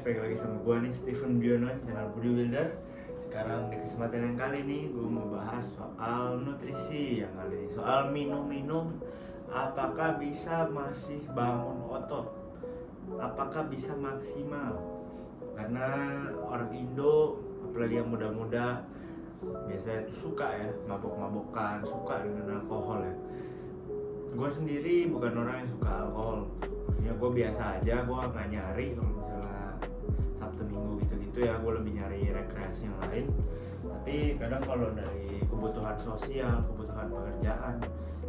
guys, balik lagi sama gue nih, Stephen Biono, channel Bodybuilder. Sekarang di kesempatan yang kali ini gue mau bahas soal nutrisi yang kali ini. Soal minum-minum, apakah bisa masih bangun otot? Apakah bisa maksimal? Karena orang Indo, apalagi yang muda-muda, biasanya itu suka ya, mabok-mabokan, suka dengan alkohol ya. Gue sendiri bukan orang yang suka alkohol. Ya gue biasa aja, gue nggak nyari kalau misalnya Sabtu Minggu gitu-gitu ya, gue lebih nyari rekreasi yang lain. Tapi kadang kalau dari kebutuhan sosial, kebutuhan pekerjaan,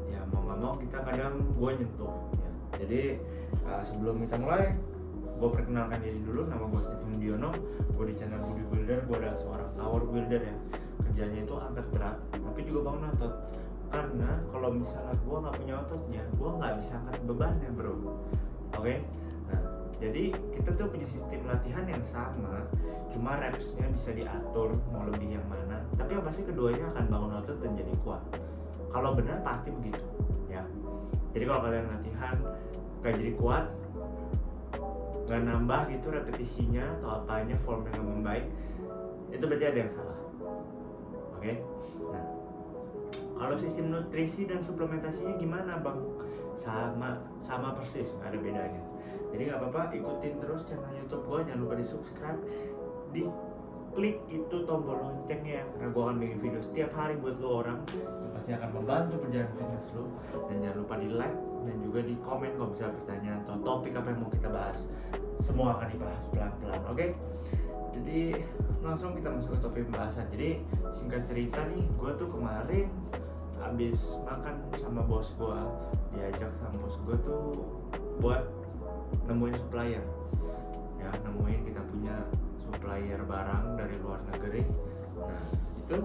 ya mau nggak mau kita kadang gue nyentuh ya. Jadi sebelum kita mulai, gue perkenalkan diri dulu. Nama gue Stephen Biono, gue di channel Bodybuilder. Gue adalah seorang power builder ya, kerjanya itu angkat berat tapi juga bangun otot. Karena kalau misalnya gue nggak punya ototnya, gue nggak bisa angkat bebannya bro. Oke? Nah, jadi kita tuh punya sistem latihan yang sama, cuma repsnya bisa diatur mau lebih yang mana. Tapi yang pasti keduanya akan bangun otot dan jadi kuat. Kalau benar pasti begitu ya. Jadi kalau kalian latihan gak jadi kuat, gak nambah gitu repetisinya atau apanya, formnya gak membaik, itu berarti ada yang salah. Oke? Nah, kalau sistem nutrisi dan suplementasinya gimana bang? Sama persis, nggak ada bedanya. Jadi nggak apa-apa, ikutin terus channel YouTube gue, jangan lupa di subscribe, di klik itu tombol loncengnya, karena gue akan bikin video setiap hari buat lo orang yang pasti akan membantu perjalanan fitness lo. Dan jangan lupa di like dan juga di komen kalau misalnya pertanyaan atau topik apa yang mau kita bahas, semua akan dibahas pelan-pelan. Oke? Jadi langsung kita masuk ke topik pembahasan. Jadi singkat cerita nih, gue tuh kemarin abis makan sama bos gue, diajak sama bos gue tuh buat nemuin supplier ya, nemuin kita punya supplier barang dari luar negeri. Nah itu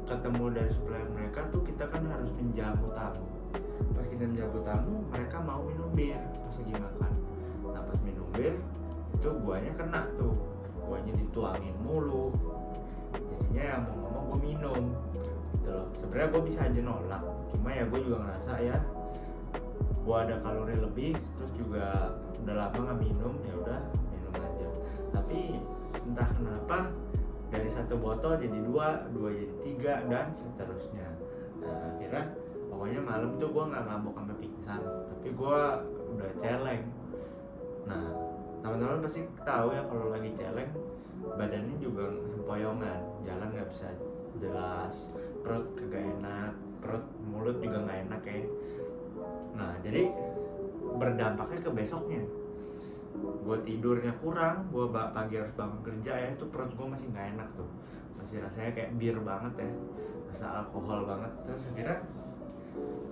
ketemu dari supplier mereka tuh, kita kan harus menjamu tamu. Pas kita menjamu tamu, mereka mau minum bir pas lagi makan. Nah pas minum bir itu guanya kena tuh, guanya dituangin mulu, jadinya yang mau ngomong gue minum gitu loh. Sebenarnya gue bisa aja nolak, cuma ya gue juga ngerasa ya gue ada kalori lebih, terus juga udah lama nggak minum, ya udah minum aja. Tapi entah kenapa dari satu botol jadi dua jadi tiga dan seterusnya. Nah akhirnya pokoknya malam tuh gue nggak mabuk sampai pingsan, tapi gue udah celeng. Nah teman-teman pasti tahu ya, kalau lagi celeng badannya juga sempoyongan, jalan nggak bisa jelas, perut kagak enak, mulut juga nggak enak ya. Nah jadi berdampaknya ke besoknya, gue tidurnya kurang, gue pagi harus bangun kerja ya, itu perut gue masih nggak enak tuh, masih rasanya kayak bir banget ya, rasa alkohol banget. Terus akhirnya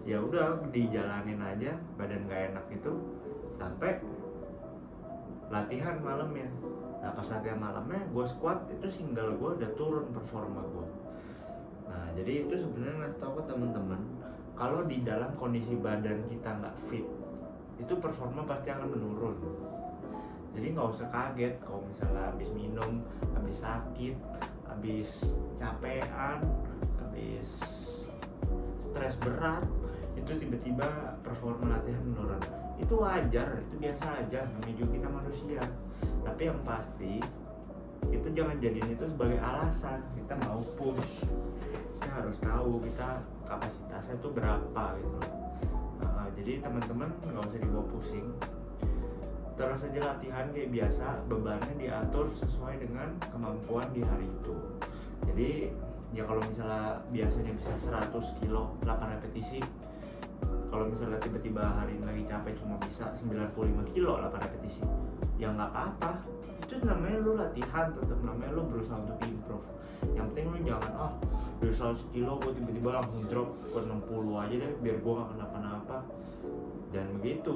ya udah dijalanin aja, badan nggak enak itu sampai latihan malamnya. Nah pas latihan malamnya gue squat, itu single gue udah turun performa gue. Nah jadi itu sebenarnya ngasih tau ke teman-teman, kalau di dalam kondisi badan kita nggak fit, itu performa pasti akan menurun. Jadi nggak usah kaget kalau misalnya habis minum, habis sakit, habis capean, habis stres berat, itu tiba-tiba performa latihan menurun. Itu wajar, itu biasa aja, namanya juga kita manusia. Tapi yang pasti kita jangan jadiin itu sebagai alasan kita mau push. Kita harus tahu kita kapasitasnya itu berapa gitu loh. Jadi teman-teman nggak usah dibawa pusing, terus aja latihan kayak biasa, bebannya diatur sesuai dengan kemampuan di hari itu. Jadi ya kalau misalnya biasanya bisa 100 kilo 8 repetisi, kalau misalnya tiba-tiba hari ini lagi capek cuma bisa 95 kilo 8 repetisi, ya nggak apa-apa. Itu namanya lu latihan, tetap namanya lu berusaha untuk improve. Yang penting lu jangan dari 100 kilo gue tiba-tiba langsung drop ke 60 aja deh biar gue gak kenapa-napa. Dan begitu,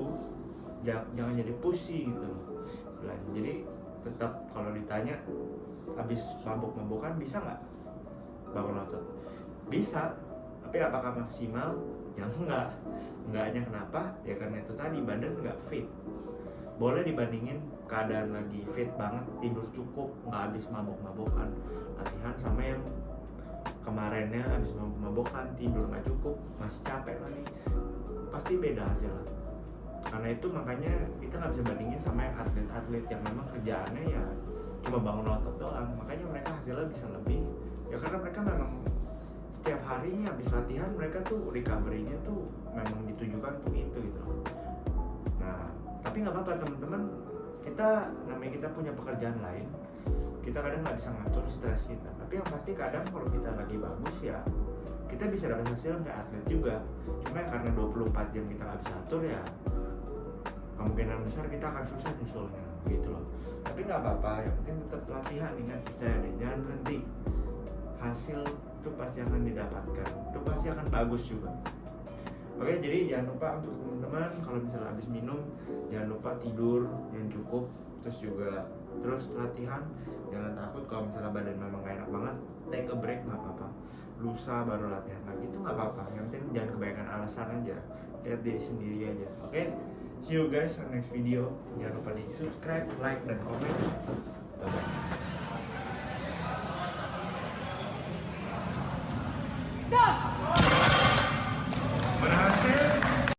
jangan jadi pushy gitu loh. Jadi tetap kalau ditanya habis mabok-mabokan bisa nggak bangun otot? Bisa, tapi apakah maksimal? Ya enggaknya kenapa? Ya karena itu tadi, badan nggak fit. Boleh dibandingin keadaan lagi fit banget, tidur cukup, nggak habis mabok-mabokan latihan, sama yang kemarinnya habis mabok-mabokan, tidur nggak cukup, masih capek lagi, pasti beda hasilnya. Karena itu makanya kita nggak bisa bandingin sama yang atlet-atlet yang memang kerjaannya ya cuma bangun otot doang, makanya mereka hasilnya bisa lebih ya karena mereka memang setiap harinya habis latihan mereka tuh recovery-nya tuh memang ditujukan untuk itu gitu loh. Nah tapi nggak apa-apa teman-teman, kita namanya kita punya pekerjaan lain, kita kadang nggak bisa ngatur stres kita, tapi yang pasti kadang kalau kita lagi bagus ya kita bisa dapat hasil kayak atlet juga. Cuma ya karena 24 jam kita nggak bisa atur ya kemungkinan besar kita akan susah nyusulnya gitu loh. Tapi nggak apa-apa, yang penting tetap latihan, ingat, percaya deh, jangan berhenti. Hasil itu pasti akan didapatkan, itu pasti akan bagus juga. Oke, jadi jangan lupa untuk teman-teman kalau misalnya habis minum jangan lupa tidur yang cukup, terus latihan. Jangan takut kalau misalnya badan memang gak enak banget, take a break nggak apa-apa, lusa baru latihan lagi itu nggak apa-apa. Yang penting jangan kebanyakan alasan aja, lihat diri sendiri aja. Oke, see you guys on next video. Jangan lupa di subscribe, like, dan komen. Bye bye.